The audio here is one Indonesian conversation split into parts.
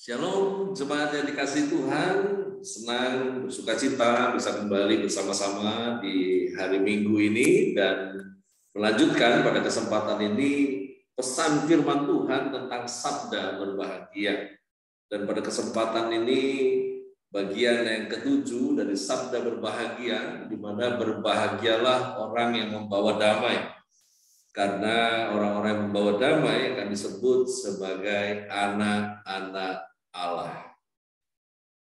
Shalom, jemaat yang dikasihi Tuhan, senang bersukacita bisa kembali bersama-sama di hari Minggu ini dan melanjutkan pada kesempatan ini pesan firman Tuhan tentang sabda berbahagia. Dan pada kesempatan ini bagian yang ketujuh dari sabda berbahagia, di mana berbahagialah orang yang membawa damai. Karena orang-orang yang membawa damai akan disebut sebagai anak-anak Allah.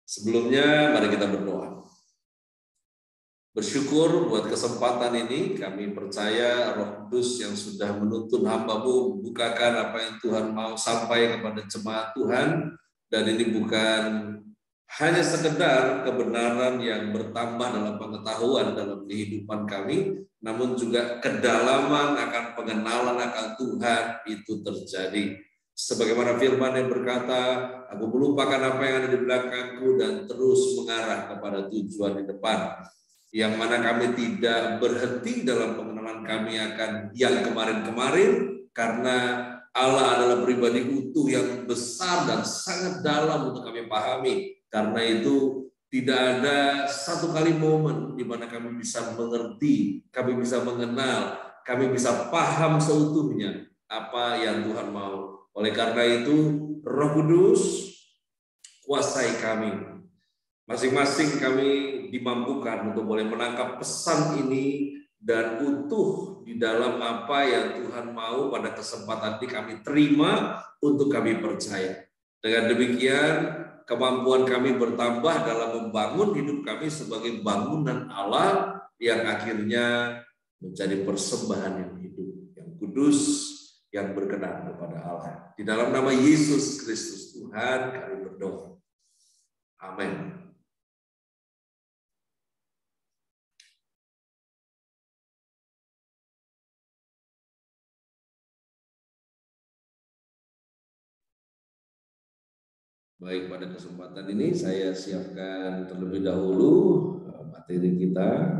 Sebelumnya mari kita berdoa. Bersyukur buat kesempatan ini, kami percaya Roh Kudus yang sudah menuntun hamba-Mu membukakan apa yang Tuhan mau sampai kepada jemaat Tuhan, dan ini bukan hanya sekedar kebenaran yang bertambah dalam pengetahuan dalam kehidupan kami, namun juga kedalaman akan pengenalan akan Tuhan itu terjadi. Sebagaimana firman yang berkata, aku melupakan apa yang ada di belakangku dan terus mengarah kepada tujuan di depan. Yang mana kami tidak berhenti dalam pengenalan kami akan yang kemarin-kemarin, karena Allah adalah pribadi utuh yang besar dan sangat dalam untuk kami pahami. Karena itu tidak ada satu kali momen di mana kami bisa mengerti, kami bisa mengenal, kami bisa paham seutuhnya apa yang Tuhan mau. Oleh karena itu, Roh Kudus kuasai kami. Masing-masing kami dimampukan untuk boleh menangkap pesan ini dan utuh di dalam apa yang Tuhan mau pada kesempatan ini kami terima untuk kami percaya. Dengan demikian, kemampuan kami bertambah dalam membangun hidup kami sebagai bangunan Allah yang akhirnya menjadi persembahan yang hidup, yang kudus, yang berkenan kepada Allah. Di dalam nama Yesus Kristus Tuhan kami berdoa. Amin. Baik, pada kesempatan ini saya siapkan terlebih dahulu materi kita.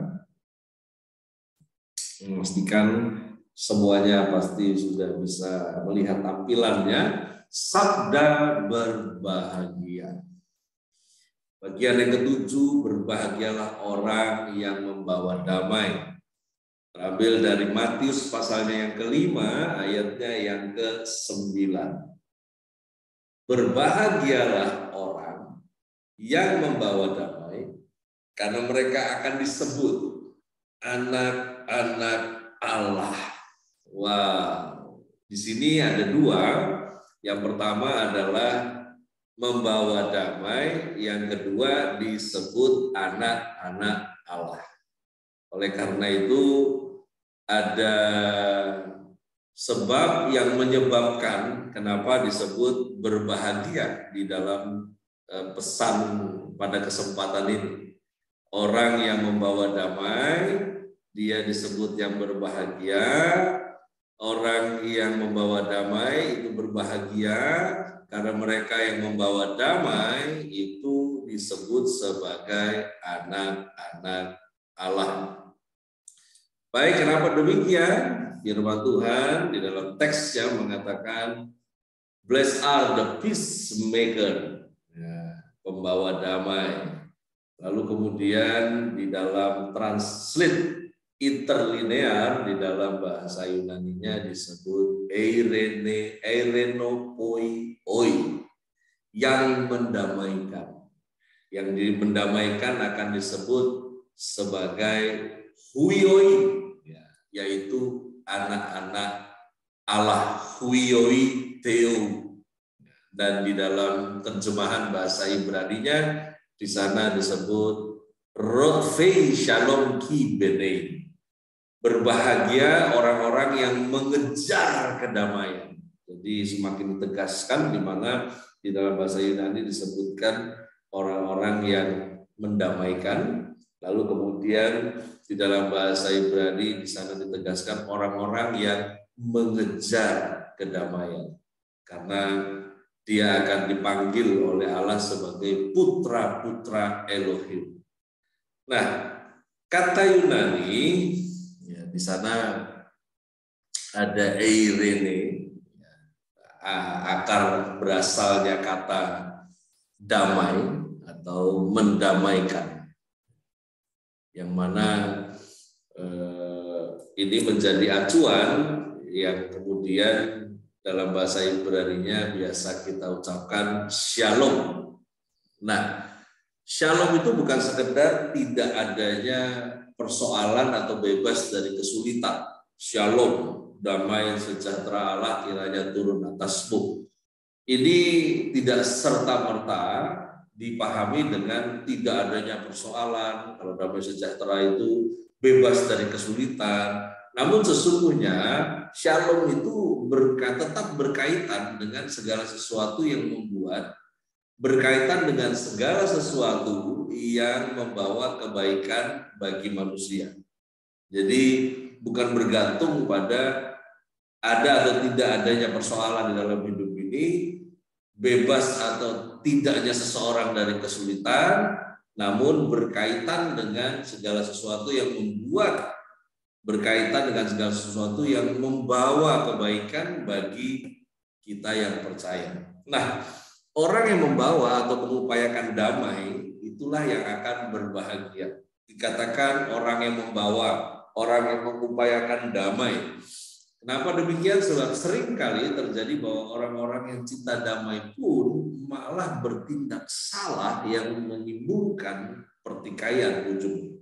Memastikan semuanya pasti sudah bisa melihat tampilannya. Sabda berbahagia. Bagian yang ketujuh, berbahagialah orang yang membawa damai. Terambil dari Matius pasalnya yang kelima, ayatnya yang ke-9. Berbahagialah orang yang membawa damai, karena mereka akan disebut anak-anak Allah. Wow, di sini ada dua. Yang pertama adalah membawa damai, yang kedua disebut anak-anak Allah. Oleh karena itu ada sebab yang menyebabkan kenapa disebut berbahagia di dalam pesan pada kesempatan ini. Orang yang membawa damai, dia disebut yang berbahagia. Orang yang membawa damai itu berbahagia karena mereka yang membawa damai itu disebut sebagai anak-anak Allah. Baik, kenapa demikian? Firman Tuhan di dalam teksnya mengatakan, blessed are the peacemaker, ya, pembawa damai. Lalu kemudian di dalam translate interlinear di dalam bahasa Yunaninya disebut eirenopoi, yang mendamaikan. Yang mendamaikan akan disebut sebagai huioi, yaitu anak-anak Allah, huioi theo. Dan di dalam terjemahan bahasa Ibraninya di sana disebut rodfei shalom ki benei. Berbahagia orang-orang yang mengejar kedamaian. Jadi semakin ditegaskan di mana di dalam bahasa Yunani disebutkan orang-orang yang mendamaikan. Lalu kemudian di dalam bahasa Ibrani di sana ditegaskan orang-orang yang mengejar kedamaian. Karena dia akan dipanggil oleh Allah sebagai putra-putra Elohim. Nah, kata Yunani ya, di sana ada eirene, akar berasalnya kata damai atau mendamaikan, yang mana ini menjadi acuan yang kemudian dalam bahasa Ibrani-nya biasa kita ucapkan shalom. Nah, shalom itu bukan sekedar tidak adanya persoalan atau bebas dari kesulitan. Shalom, damai sejahtera Allah kiranya turun atasmu. Ini tidak serta-merta dipahami dengan tidak adanya persoalan. Kalau damai sejahtera itu bebas dari kesulitan. Namun sesungguhnya shalom itu tetap berkaitan dengan segala sesuatu yang berkaitan dengan segala sesuatu yang membawa kebaikan bagi manusia. Jadi bukan bergantung pada ada atau tidak adanya persoalan di dalam hidup ini, bebas atau tidaknya seseorang dari kesulitan, namun berkaitan dengan segala sesuatu yang berkaitan dengan segala sesuatu yang membawa kebaikan bagi kita yang percaya. Nah, orang yang membawa atau mengupayakan damai, itulah yang akan berbahagia. Dikatakan orang yang membawa, orang yang mengupayakan damai. Kenapa demikian? Sebab sering kali terjadi bahwa orang-orang yang cinta damai pun malah bertindak salah yang menimbulkan pertikaian ujungnya.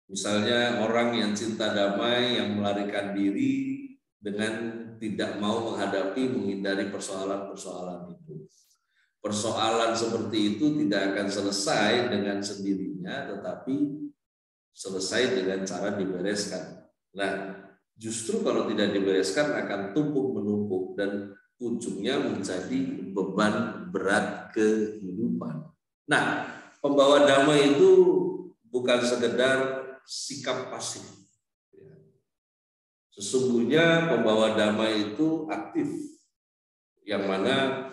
Misalnya orang yang cinta damai yang melarikan diri dengan tidak mau menghindari persoalan-persoalan itu. Persoalan seperti itu tidak akan selesai dengan sendirinya, tetapi selesai dengan cara dibereskan. Nah, justru kalau tidak dibereskan akan tumpuk-menumpuk dan ujungnya menjadi beban berat kehidupan. Nah, pembawa damai itu bukan sekedar sikap pasif. Sesungguhnya pembawa damai itu aktif, yang mana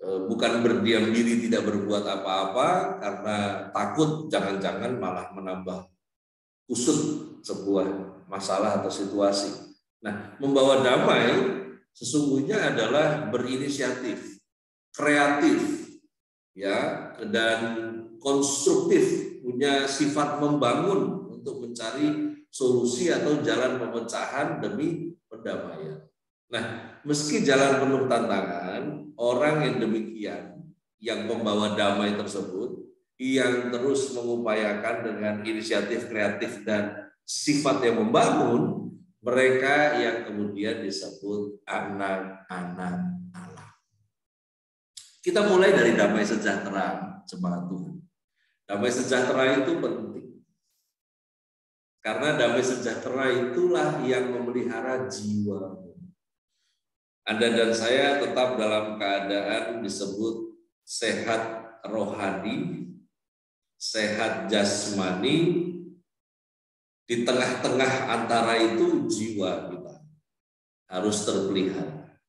bukan berdiam diri tidak berbuat apa-apa karena takut jangan-jangan malah menambah kusut sebuah masalah atau situasi. Nah, membawa damai sesungguhnya adalah berinisiatif, kreatif, ya, dan konstruktif, punya sifat membangun untuk mencari solusi atau jalan pemecahan demi perdamaian. Nah, meski jalan penuh tantangan, orang yang demikian, yang membawa damai tersebut, yang terus mengupayakan dengan inisiatif kreatif dan sifat yang membangun, mereka yang kemudian disebut anak-anak Allah. Kita mulai dari damai sejahtera, jemaat Tuhan. Damai sejahtera itu penting. Karena damai sejahtera itulah yang memelihara jiwa. Anda dan saya tetap dalam keadaan disebut sehat rohani, sehat jasmani. Di tengah-tengah antara itu jiwa kita harus terpelihara.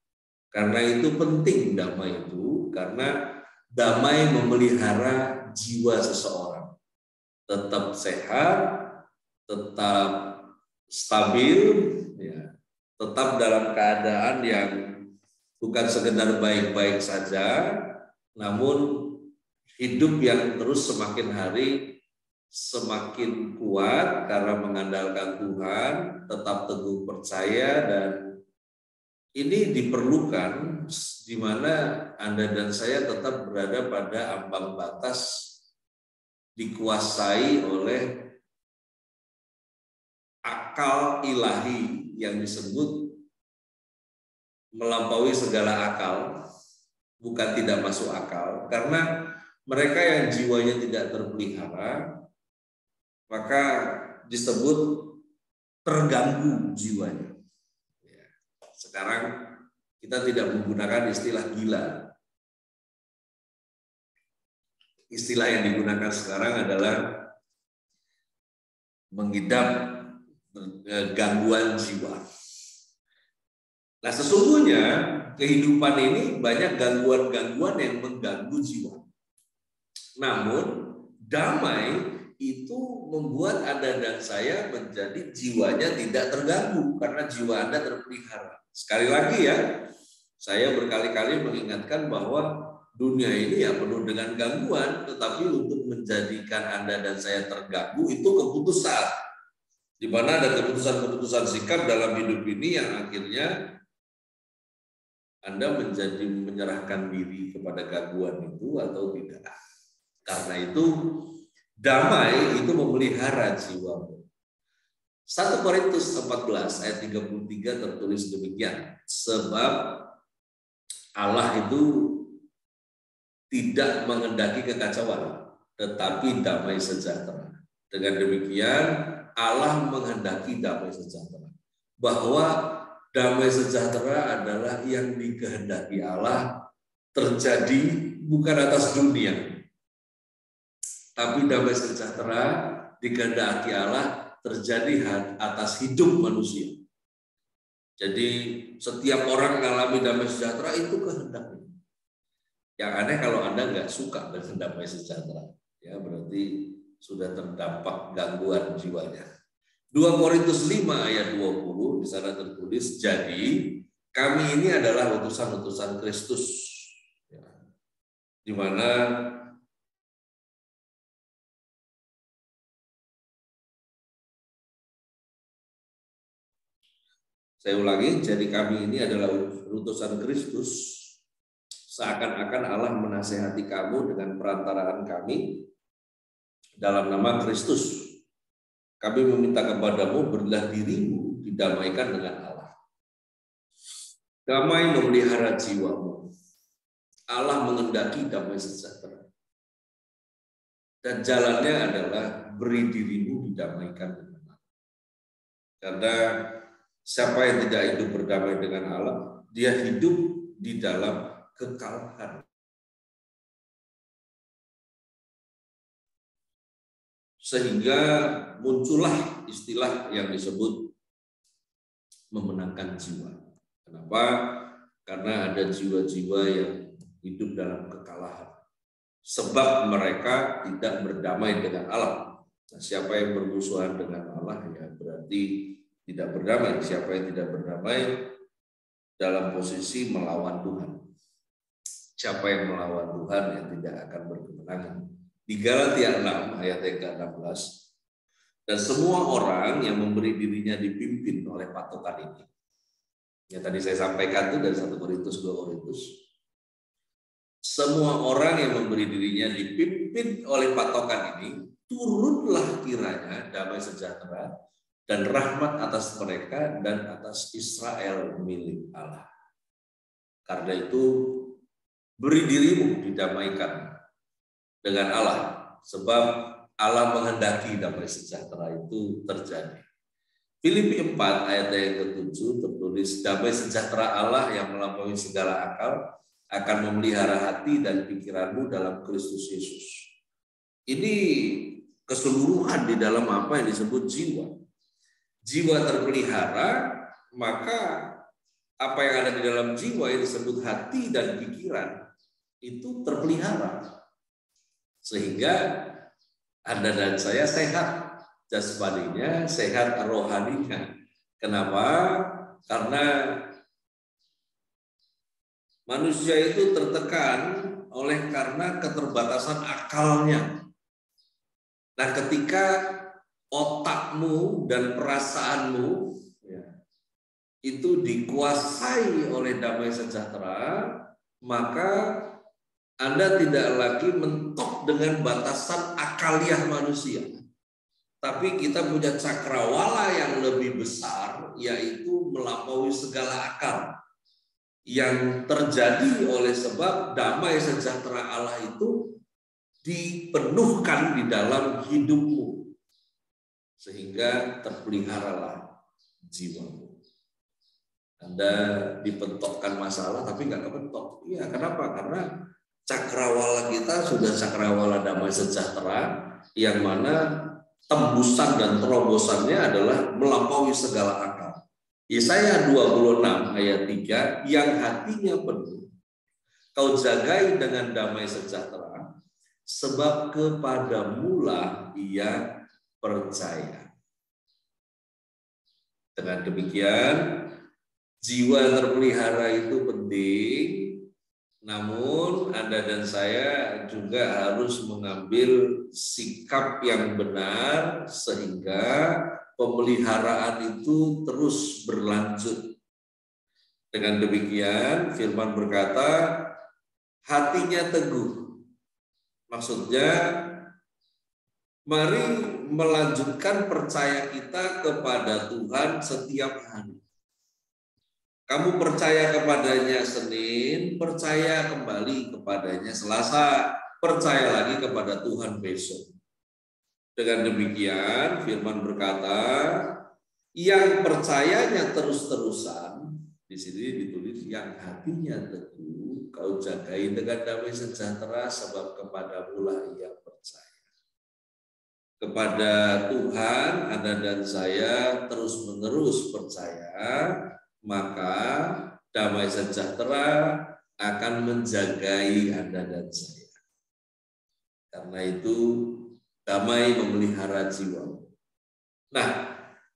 Karena itu penting damai itu, karena damai memelihara jiwa seseorang. Tetap sehat, tetap stabil, ya, tetap dalam keadaan yang bukan sekedar baik-baik saja, namun hidup yang terus semakin hari semakin kuat karena mengandalkan Tuhan, tetap teguh percaya, dan ini diperlukan di mana Anda dan saya tetap berada pada ambang batas dikuasai oleh akal ilahi yang disebut melampaui segala akal, bukan tidak masuk akal, karena mereka yang jiwanya tidak terpelihara, maka disebut terganggu jiwanya. Sekarang kita tidak menggunakan istilah gila. Istilah yang digunakan sekarang adalah mengidap gangguan jiwa. Nah, sesungguhnya kehidupan ini banyak gangguan-gangguan yang mengganggu jiwa. Namun damai itu membuat Anda dan saya menjadi jiwanya tidak terganggu karena jiwa Anda terpelihara. Sekali lagi ya, saya berkali-kali mengingatkan bahwa dunia ini ya penuh dengan gangguan, tetapi untuk menjadikan Anda dan saya terganggu itu keputusan. Di mana ada keputusan-keputusan sikap dalam hidup ini yang akhirnya Anda menjadi menyerahkan diri kepada gangguan itu atau tidak. Karena itu damai itu memelihara jiwamu. 1 Korintus 14 ayat 33 tertulis demikian. Sebab Allah itu tidak mengendaki kekacauan, tetapi damai sejahtera. Dengan demikian, Allah menghendaki damai sejahtera. Bahwa damai sejahtera adalah yang dikehendaki Allah terjadi bukan atas dunia. Tapi damai sejahtera dikehendaki Allah terjadi atas hidup manusia. Jadi setiap orang mengalami damai sejahtera itu kehendaknya. Yang aneh kalau Anda nggak suka dengan damai sejahtera, ya berarti sudah terdampak gangguan jiwanya. 2 Korintus 5 ayat 20 di sana tertulis, jadi kami ini adalah utusan-utusan Kristus, ya, di mana saya ulangi, jadi kami ini adalah utusan Kristus. Seakan-akan Allah menasehati kamu dengan perantaraan kami dalam nama Kristus. Kami meminta kepadamu, berilah dirimu didamaikan dengan Allah. Damai memelihara jiwamu. Allah mengendaki damai sejahtera. Dan jalannya adalah beri dirimu didamaikan dengan Allah. Karena siapa yang tidak hidup berdamai dengan Allah, dia hidup di dalam kekalahan. Sehingga muncullah istilah yang disebut memenangkan jiwa. Kenapa? Karena ada jiwa-jiwa yang hidup dalam kekalahan. Sebab mereka tidak berdamai dengan Allah. Nah, siapa yang bermusuhan dengan Allah ya berarti tidak berdamai. Siapa yang tidak berdamai dalam posisi melawan Tuhan. Siapa yang melawan Tuhan yang tidak akan berkemenangan. Di Galatia 6 ayat yang ke-16, dan semua orang yang memberi dirinya dipimpin oleh patokan ini. Ya tadi saya sampaikan itu dari 1 Korintus 2 Korintus. Semua orang yang memberi dirinya dipimpin oleh patokan ini, turunlah kiranya damai sejahtera dan rahmat atas mereka dan atas Israel milik Allah. Karena itu beri dirimu didamaikan dengan Allah, sebab Allah menghendaki damai sejahtera itu terjadi. Filipi 4 ayat yang ke-7 tertulis, damai sejahtera Allah yang melampaui segala akal akan memelihara hati dan pikiranmu dalam Kristus Yesus. Ini keseluruhan di dalam apa yang disebut jiwa. Jiwa terpelihara, maka apa yang ada di dalam jiwa yang disebut hati dan pikiran itu terpelihara. Sehingga Anda dan saya sehat jasmaninya, sehat rohaninya. Kenapa? Karena manusia itu tertekan oleh karena keterbatasan akalnya. Nah, ketika otakmu dan perasaanmu ya, itu dikuasai oleh damai sejahtera, maka Anda tidak lagi mentok dengan batasan akaliah manusia. Tapi kita punya cakrawala yang lebih besar, yaitu melampaui segala akal. Yang terjadi oleh sebab damai sejahtera Allah itu dipenuhkan di dalam hidupmu. Sehingga terpeliharalah jiwamu. Anda dipentokkan masalah, tapi nggak kepentok. Iya, kenapa? Karena cakrawala kita sudah cakrawala damai sejahtera yang mana tembusan dan terobosannya adalah melampaui segala akal. Yesaya 26 ayat 3, yang hatinya penuh kau jagai dengan damai sejahtera, sebab kepadamulah ia percaya. Dengan demikian, jiwa yang terpelihara itu penting. Namun Anda dan saya juga harus mengambil sikap yang benar sehingga pemeliharaan itu terus berlanjut. Dengan demikian firman berkata, hatinya teguh. Maksudnya, mari melanjutkan percaya kita kepada Tuhan setiap hari. Kamu percaya kepadanya Senin, percaya kembali kepadanya Selasa, percaya lagi kepada Tuhan besok. Dengan demikian, firman berkata, yang percayanya terus-terusan, di sini ditulis yang hatinya teguh, kau jagai dengan damai sejahtera, sebab kepadamulah ia percaya. Kepada Tuhan, Anda dan saya terus-menerus percaya, maka damai sejahtera akan menjagai Anda dan saya. Karena itu damai memelihara jiwa. Nah,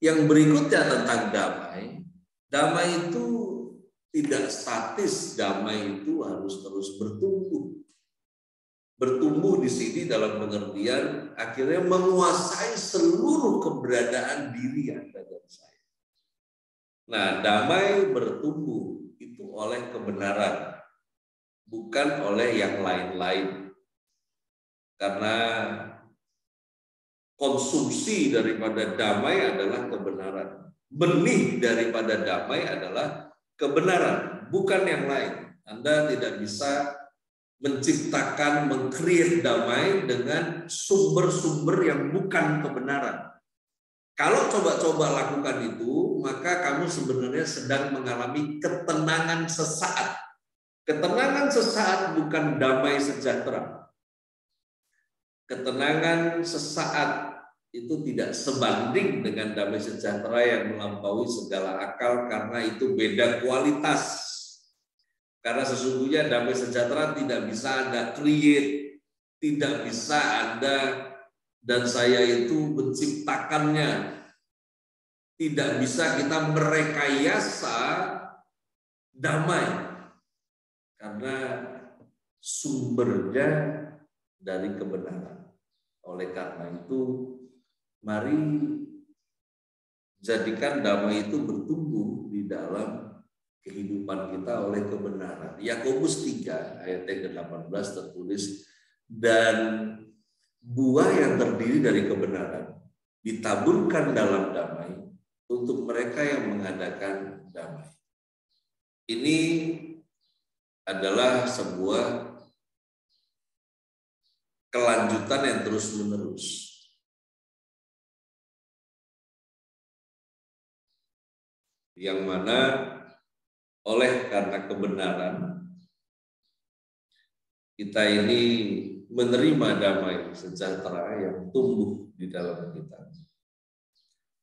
yang berikutnya tentang damai, damai itu tidak statis, damai itu harus terus bertumbuh. Bertumbuh di sini dalam pengertian akhirnya menguasai seluruh keberadaan diri Anda dan saya. Nah, damai bertumbuh itu oleh kebenaran, bukan oleh yang lain-lain. Karena konsumsi daripada damai adalah kebenaran. Benih daripada damai adalah kebenaran, bukan yang lain. Anda tidak bisa menciptakan, meng-create damai dengan sumber-sumber yang bukan kebenaran. Kalau coba-coba lakukan itu, maka kamu sebenarnya sedang mengalami ketenangan sesaat. Ketenangan sesaat bukan damai sejahtera. Ketenangan sesaat itu tidak sebanding dengan damai sejahtera yang melampaui segala akal, karena itu beda kualitas. Karena sesungguhnya damai sejahtera tidak bisa Anda create, tidak bisa Anda dan saya itu menciptakannya. Tidak bisa kita merekayasa damai, karena sumbernya dari kebenaran. Oleh karena itu, mari jadikan damai itu bertumbuh di dalam kehidupan kita oleh kebenaran. Yakobus 3 ayat yang ke-18 tertulis, dan buah yang terdiri dari kebenaran ditaburkan dalam damai untuk mereka yang mengadakan damai. Ini adalah sebuah kelanjutan yang terus-menerus. Yang mana oleh karena kebenaran kita ini menerima damai sejahtera yang tumbuh di dalam kita.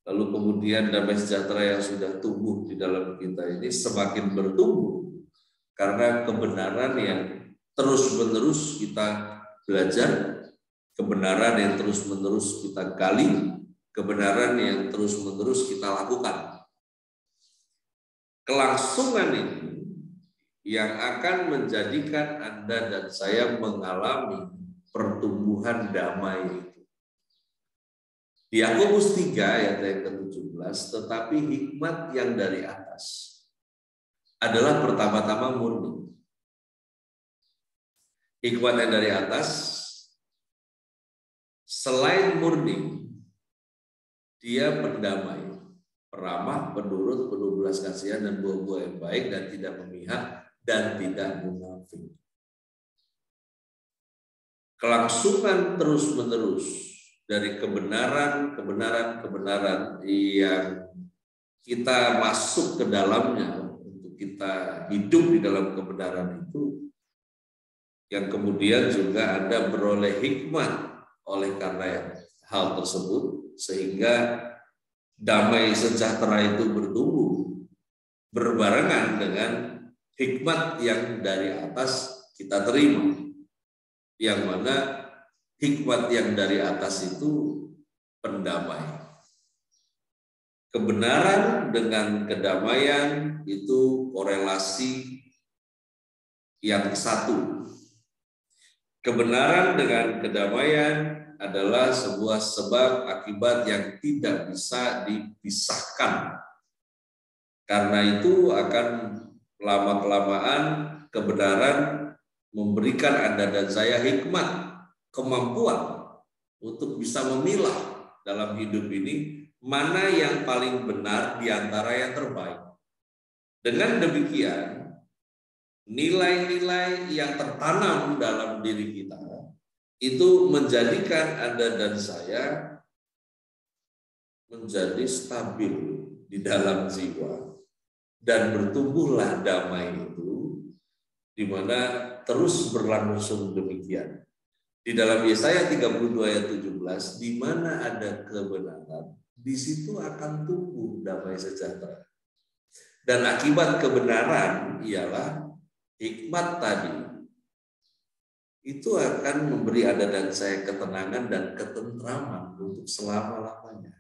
Lalu kemudian damai sejahtera yang sudah tumbuh di dalam kita ini semakin bertumbuh karena kebenaran yang terus-menerus kita belajar, kebenaran yang terus-menerus kita gali, kebenaran yang terus-menerus kita lakukan. Kelangsungan ini yang akan menjadikan Anda dan saya mengalami pertumbuhan damai itu. Di Yakobus 3 ayat yang ke-17, tetapi hikmat yang dari atas adalah pertama-tama murni. Hikmat yang dari atas selain murni, dia pendamai, peramah, penurut, penuh belas kasihan dan buah-buah yang baik, dan tidak memihak dan tidak munafik. Kelangsungan terus-menerus dari kebenaran yang kita masuk ke dalamnya untuk kita hidup di dalam kebenaran itu, yang kemudian juga Anda beroleh hikmat oleh karena hal tersebut, sehingga damai sejahtera itu bertumbuh berbarengan dengan hikmat yang dari atas kita terima, yang mana hikmat yang dari atas itu pendamai. Kebenaran dengan kedamaian itu korelasi yang satu. Kebenaran dengan kedamaian adalah sebuah sebab akibat yang tidak bisa dipisahkan. Karena itu akan lama-kelamaan kebenaran memberikan Anda dan saya hikmat, kemampuan untuk bisa memilah dalam hidup ini mana yang paling benar di antara yang terbaik. Dengan demikian, nilai-nilai yang tertanam dalam diri kita itu menjadikan Anda dan saya menjadi stabil di dalam jiwa, dan bertumbuhlah damai itu, di mana terus berlangsung demikian. Di dalam Yesaya 32 ayat 17, di mana ada kebenaran, di situ akan tumbuh damai sejahtera. Dan akibat kebenaran ialah hikmat tadi, itu akan memberi Anda dan saya ketenangan dan ketentraman untuk selama-lamanya.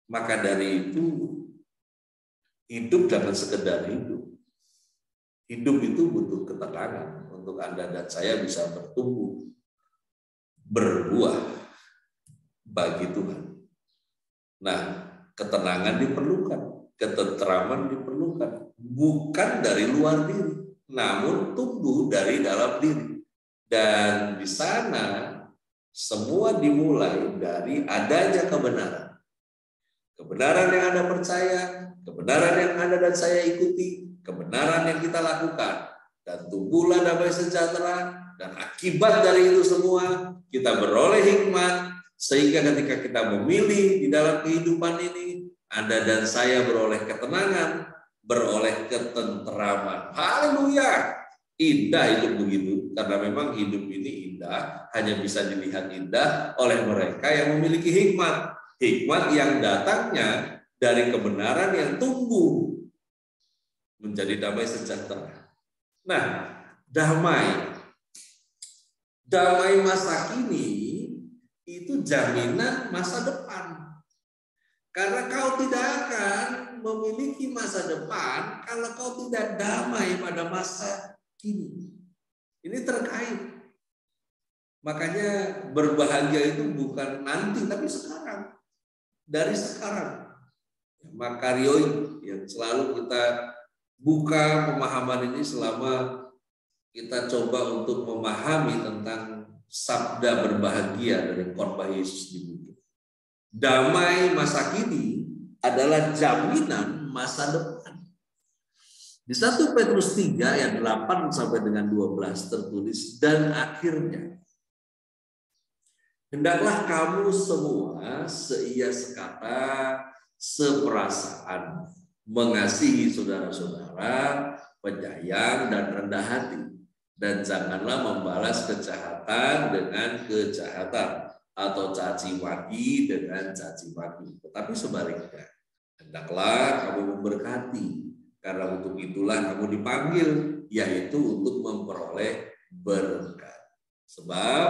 Maka dari itu, hidup jangan sekedar hidup. Hidup itu butuh ketenangan untuk Anda dan saya bisa bertumbuh, berbuah bagi Tuhan. Nah, ketenangan diperlukan, ketentraman diperlukan, bukan dari luar diri, namun tumbuh dari dalam diri. Dan di sana semua dimulai dari adanya kebenaran. Kebenaran yang Anda percaya, kebenaran yang Anda dan saya ikuti, kebenaran yang kita lakukan, dan tumbuhlah damai sejahtera. Dan akibat dari itu semua, kita beroleh hikmat, sehingga ketika kita memilih di dalam kehidupan ini, Anda dan saya beroleh ketenangan, beroleh ketenteraman. Haleluya! Indah hidup begitu, karena memang hidup ini indah, hanya bisa dilihat indah oleh mereka yang memiliki hikmat. Hikmat yang datangnya dari kebenaran yang tumbuh menjadi damai sejahtera. Nah, damai masa kini itu jaminan masa depan. Karena kau tidak akan memiliki masa depan kalau kau tidak damai pada masa kini. Ini terkait. Makanya berbahagia itu bukan nanti, tapi sekarang. Dari sekarang. Makario yang selalu kita buka pemahaman ini selama kita coba untuk memahami tentang sabda berbahagia dari khotbah Yesus di bumi. Damai masa kini adalah jaminan masa depan. Di 1 Petrus 3 ayat 8 sampai dengan 12 tertulis, dan akhirnya hendaklah kamu semua seia sekata, seperasaan, mengasihi saudara-saudara, penyayang dan rendah hati, dan janganlah membalas kejahatan dengan kejahatan atau caci maki dengan caci maki. Tetapi sebaliknya, hendaklah kamu memberkati, karena untuk itulah kamu dipanggil, yaitu untuk memperoleh berkat. Sebab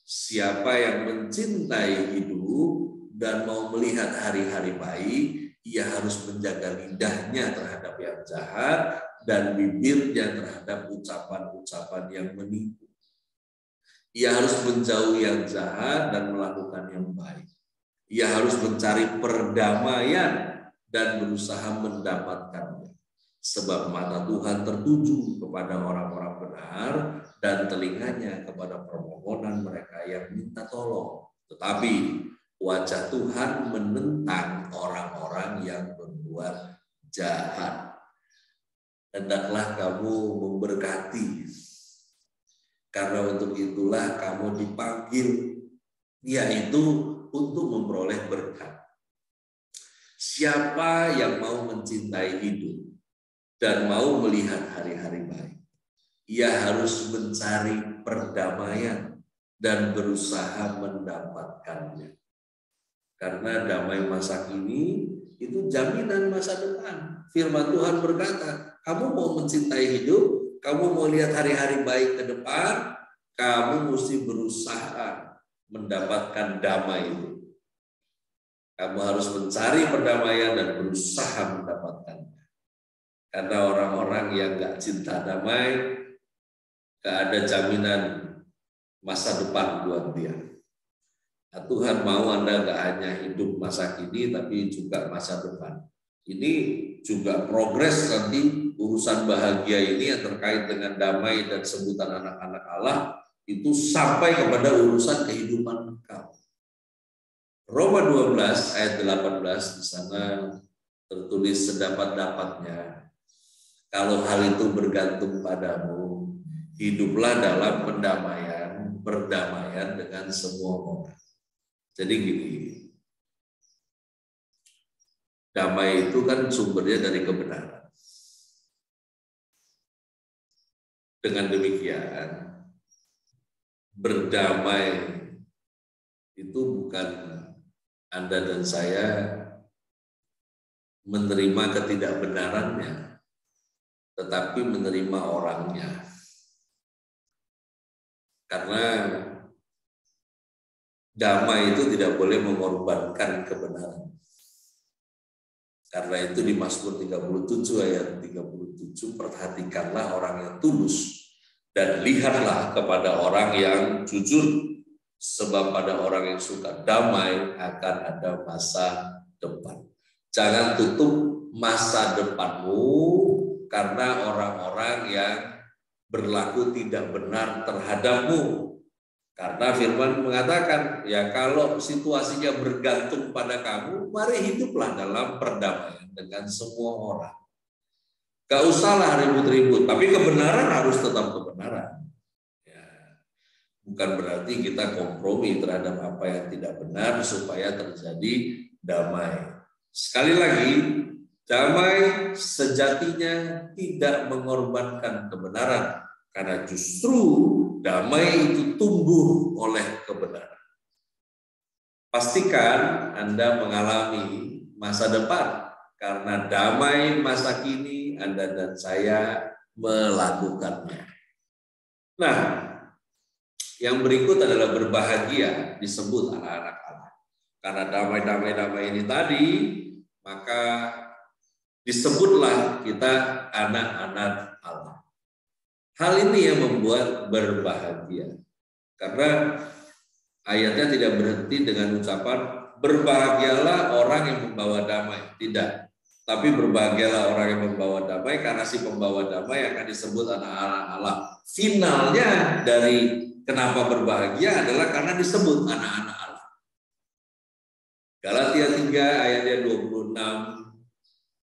siapa yang mencintai hidup dan mau melihat hari-hari baik, ia harus menjaga lidahnya terhadap yang jahat dan bibirnya terhadap ucapan-ucapan yang menipu. Ia harus menjauhi yang jahat dan melakukan yang baik. Ia harus mencari perdamaian dan berusaha mendapatkannya. Sebab mata Tuhan tertuju kepada orang-orang benar dan telinganya kepada permohonan mereka yang minta tolong. Tetapi wajah Tuhan menentang orang-orang yang berbuat jahat. Hendaklah kamu memberkati, karena untuk itulah kamu dipanggil, yaitu untuk memperoleh berkat. Siapa yang mau mencintai hidup dan mau melihat hari-hari baik, ia harus mencari perdamaian dan berusaha mendapatkannya. Karena damai masa kini itu jaminan masa depan. Firman Tuhan berkata, kamu mau mencintai hidup, kamu mau lihat hari-hari baik ke depan, kamu mesti berusaha mendapatkan damai itu. Kamu harus mencari perdamaian dan berusaha mendapatkannya. Karena orang-orang yang nggak cinta damai, nggak ada jaminan masa depan buat dia. Nah, Tuhan mau Anda nggak hanya hidup masa kini, tapi juga masa depan. Ini juga progres nanti urusan bahagia ini yang terkait dengan damai dan sebutan anak-anak Allah itu sampai kepada urusan kehidupan engkau. Roma 12 ayat 18 di sana tertulis sedapat-dapatnya. Kalau hal itu bergantung padamu, hiduplah dalam berdamaian dengan semua orang. Jadi gini, damai itu kan sumbernya dari kebenaran. Dengan demikian, berdamai itu bukan Anda dan saya menerima ketidakbenarannya, tetapi menerima orangnya. Karena damai itu tidak boleh mengorbankan kebenaran. Karena itu di Mazmur 37 ayat 37, perhatikanlah orang yang tulus dan lihatlah kepada orang yang jujur, sebab pada orang yang suka damai akan ada masa depan. Jangan tutup masa depanmu karena orang-orang yang berlaku tidak benar terhadapmu. Karena firman mengatakan, ya kalau situasinya bergantung pada kamu, mari hiduplah dalam perdamaian dengan semua orang. Gak usahlah ribut-ribut, tapi kebenaran harus tetap kebenaran. Ya, bukan berarti kita kompromi terhadap apa yang tidak benar supaya terjadi damai. Sekali lagi, damai sejatinya tidak mengorbankan kebenaran, karena justru damai itu tumbuh oleh kebenaran. Pastikan Anda mengalami masa depan, karena damai masa kini Anda dan saya melakukannya. Nah, yang berikut adalah berbahagia disebut anak-anak Allah. Karena damai ini tadi, maka disebutlah kita anak-anak Allah. Hal ini yang membuat berbahagia. Karena ayatnya tidak berhenti dengan ucapan berbahagialah orang yang membawa damai. Tidak. Tapi berbahagialah orang yang membawa damai, karena si pembawa damai akan disebut anak-anak Allah. Finalnya dari kenapa berbahagia adalah karena disebut anak-anak Allah. Galatia 3 ayatnya 26.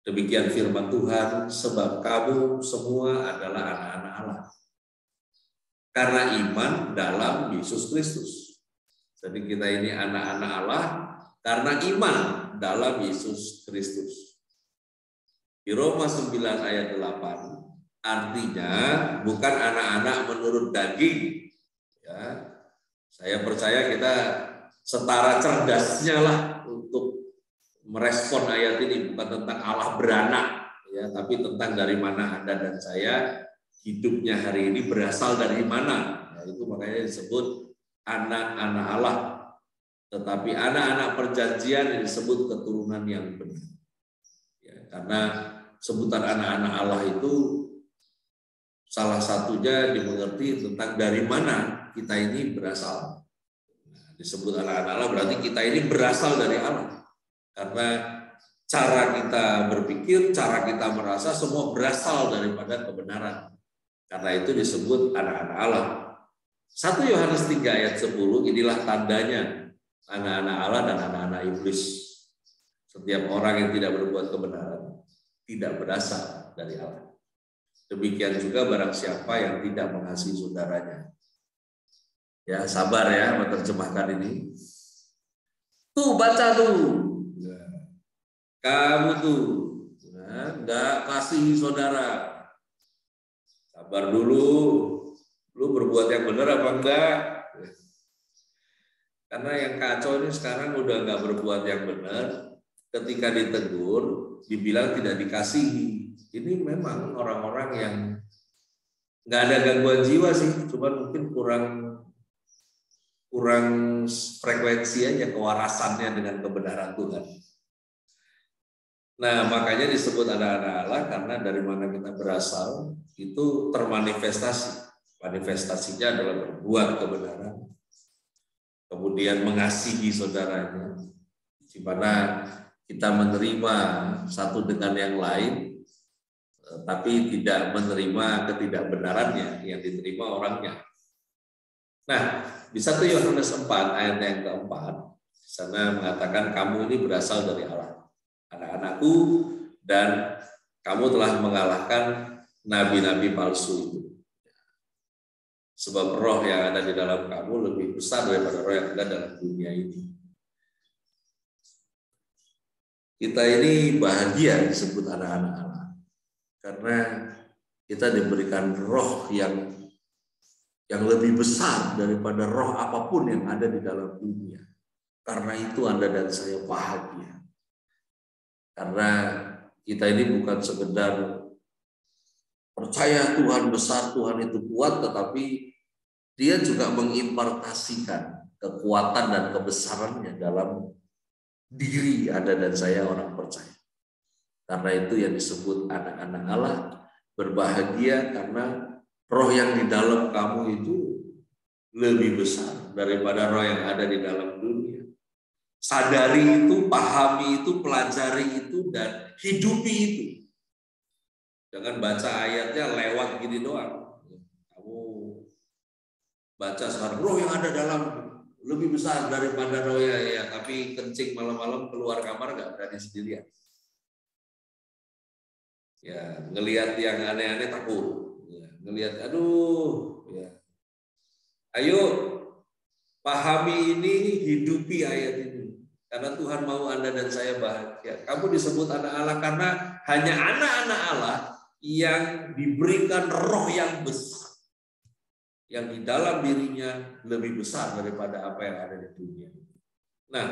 Demikian firman Tuhan, sebab kamu semua adalah anak-anak Allah karena iman dalam Yesus Kristus. Jadi kita ini anak-anak Allah karena iman dalam Yesus Kristus. Di Roma 9 ayat 8, artinya bukan anak-anak menurut daging. Ya, saya percaya kita setara cerdasnya lah untuk merespon ayat ini, bukan tentang Allah beranak, ya, tapi tentang dari mana Anda dan saya hidupnya hari ini berasal dari mana. Nah, itu makanya disebut anak-anak Allah. Tetapi anak-anak perjanjian yang disebut keturunan yang benar. Ya, karena sebutan anak-anak Allah itu salah satunya dimengerti tentang dari mana kita ini berasal. Nah, disebut anak-anak Allah berarti kita ini berasal dari Allah. Karena cara kita berpikir, cara kita merasa semua berasal daripada kebenaran. Karena itu disebut anak-anak Allah. 1 Yohanes 3 ayat 10, inilah tandanya anak-anak Allah dan anak-anak iblis. Setiap orang yang tidak berbuat kebenaran tidak berasal dari Allah. Demikian juga barang siapa yang tidak mengasihi saudaranya. Ya, sabar ya menerjemahkan ini. Tuh baca tuh. Kamu tuh nggak kasih saudara. Sabar dulu. Lu berbuat yang benar apa enggak? Karena yang kacau ini sekarang udah nggak berbuat yang benar. Ketika ditegur, dibilang tidak dikasihi. Ini memang orang-orang yang nggak ada gangguan jiwa sih, cuma mungkin kurang frekuensi aja kewarasannya dengan kebenaran Tuhan. Nah, makanya disebut anak-anak Allah karena dari mana kita berasal itu termanifestasi. Manifestasinya adalah berbuat kebenaran, kemudian mengasihi saudaranya, di mana kita menerima satu dengan yang lain, tapi tidak menerima ketidakbenarannya yang diterima orangnya. Nah, di 1 Yohanes 4 ayat yang keempat, di sana mengatakan kamu ini berasal dari Allah, anak-anakku, dan kamu telah mengalahkan nabi-nabi palsu itu. Sebab roh yang ada di dalam kamu lebih besar daripada roh yang ada dalam dunia ini. Kita ini bahagia disebut anak-anak Allah, karena kita diberikan roh yang lebih besar daripada roh apapun yang ada di dalam dunia. Karena itu Anda dan saya bahagia. Karena kita ini bukan sekedar percaya Tuhan besar, Tuhan itu kuat, tetapi Dia juga mengimpartasikan kekuatan dan kebesarannya dalam diri Anda dan saya orang percaya. Karena itu yang disebut anak-anak Allah, berbahagia karena roh yang di dalam kamu itu lebih besar daripada roh yang ada di dalam dunia. Sadari itu, pahami itu, pelajari itu, dan hidupi itu. Jangan baca ayatnya lewat gini doang. Kamu baca sekarang, roh yang ada dalam lebih besar daripada roh ya, tapi kencing malam-malam keluar kamar nggak berani sendirian. Ya, ngelihat yang aneh-aneh takut. Ya, ngelihat, aduh, ya. Ayo, pahami ini, hidupi ayat ini. Karena Tuhan mau Anda dan saya bahagia. Kamu disebut anak Allah karena hanya anak-anak Allah yang diberikan roh yang besar. Yang di dalam dirinya lebih besar daripada apa yang ada di dunia. Nah,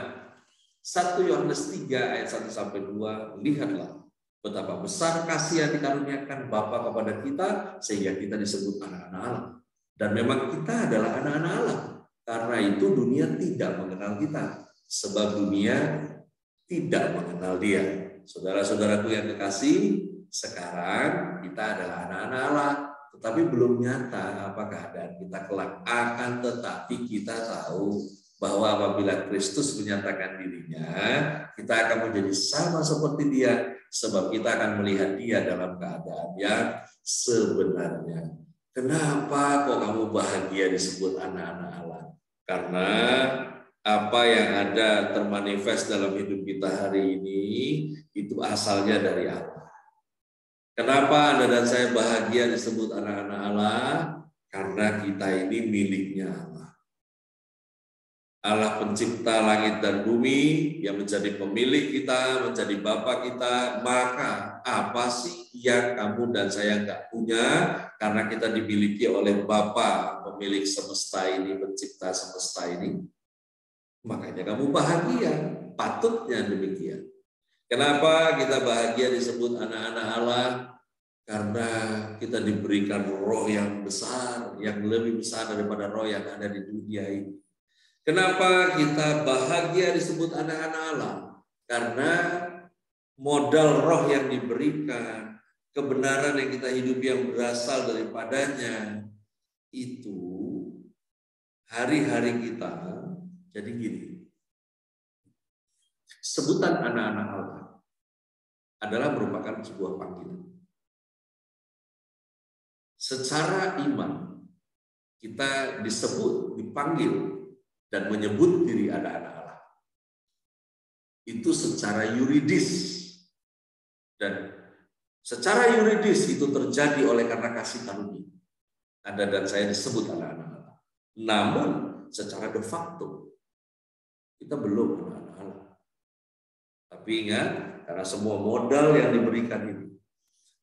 1 Yohanes 3 ayat 1-2, lihatlah betapa besar kasih yang dikaruniakan Bapa kepada kita sehingga kita disebut anak-anak Allah. Dan memang kita adalah anak-anak Allah. Karena itu dunia tidak mengenal kita. Sebab dunia tidak mengenal Dia. Saudara-saudaraku yang kekasih, sekarang kita adalah anak-anak Allah. Tetapi belum nyata apa keadaan kita kelak. Akan tetapi kita tahu bahwa apabila Kristus menyatakan dirinya, kita akan menjadi sama seperti Dia. Sebab kita akan melihat Dia dalam keadaan yang sebenarnya. Kenapa kok kamu bahagia disebut anak-anak Allah? Karena apa yang ada termanifest dalam hidup kita hari ini itu asalnya dari Allah. Kenapa Anda dan saya bahagia disebut anak-anak Allah? Karena kita ini miliknya Allah. Allah pencipta langit dan bumi yang menjadi pemilik kita, menjadi Bapa kita. Maka apa sih yang kamu dan saya nggak punya? Karena kita dimiliki oleh Bapa, pemilik semesta ini, pencipta semesta ini. Makanya kamu bahagia, patutnya demikian. Kenapa kita bahagia disebut anak-anak Allah? Karena kita diberikan roh yang besar, yang lebih besar daripada roh yang ada di dunia ini. Kenapa kita bahagia disebut anak-anak Allah? Karena modal roh yang diberikan, kebenaran yang kita hidupi yang berasal daripadanya, itu hari-hari kita jadi gini. Sebutan anak-anak Allah adalah merupakan sebuah panggilan. Secara iman, kita disebut, dipanggil, dan menyebut diri anak-anak Allah. Itu secara yuridis. Dan secara yuridis itu terjadi oleh karena kasih karunia. Anda dan saya disebut anak-anak Allah. Namun secara de facto, kita belum anak-anak Allah. Tapi ingat, karena semua modal yang diberikan ini,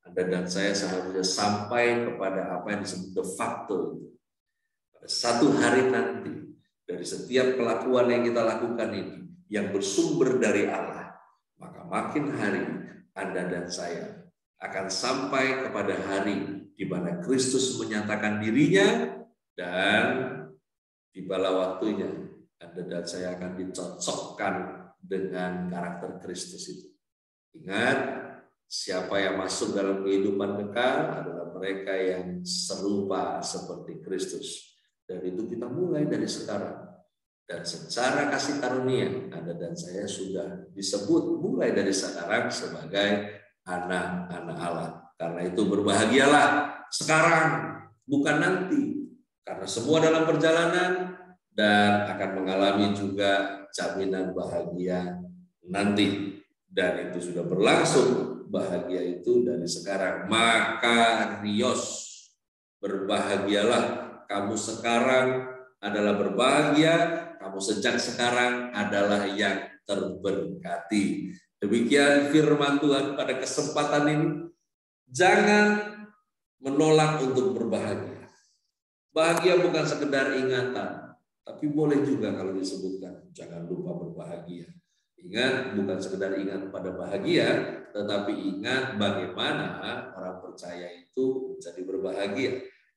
Anda dan saya seharusnya sampai kepada apa yang disebut de facto itu. Pada satu hari nanti, dari setiap kelakuan yang kita lakukan ini, yang bersumber dari Allah, maka makin hari Anda dan saya akan sampai kepada hari di mana Kristus menyatakan dirinya, dan di bala waktunya Anda dan saya akan dicocokkan dengan karakter Kristus itu. Ingat, siapa yang masuk dalam kehidupan kekal adalah mereka yang serupa seperti Kristus. Dan itu kita mulai dari sekarang. Dan secara kasih karunia, Anda dan saya sudah disebut mulai dari sekarang sebagai anak-anak Allah. Karena itu berbahagialah sekarang, bukan nanti. Karena semua dalam perjalanan dan akan mengalami juga jaminan bahagia nanti. Dan itu sudah berlangsung, bahagia itu dari sekarang. Maka rios, berbahagialah kamu sekarang adalah berbahagia, kamu sejak sekarang adalah yang terberkati. Demikian firman Tuhan pada kesempatan ini. Jangan menolak untuk berbahagia. Bahagia bukan sekedar ingatan, tapi boleh juga kalau disebutkan jangan lupa berbahagia. Ingat, bukan sekedar ingat pada bahagia, tetapi ingat bagaimana orang percaya itu menjadi berbahagia.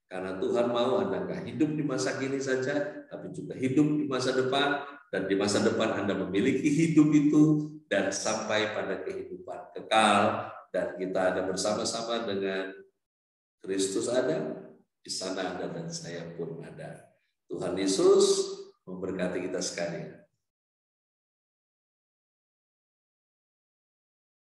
Karena Tuhan mau Anda nggak hidup di masa kini saja, tapi juga hidup di masa depan, dan di masa depan Anda memiliki hidup itu dan sampai pada kehidupan kekal, dan kita ada bersama-sama dengan Kristus ada, di sana Anda dan saya pun ada. Tuhan Yesus memberkati kita sekalian.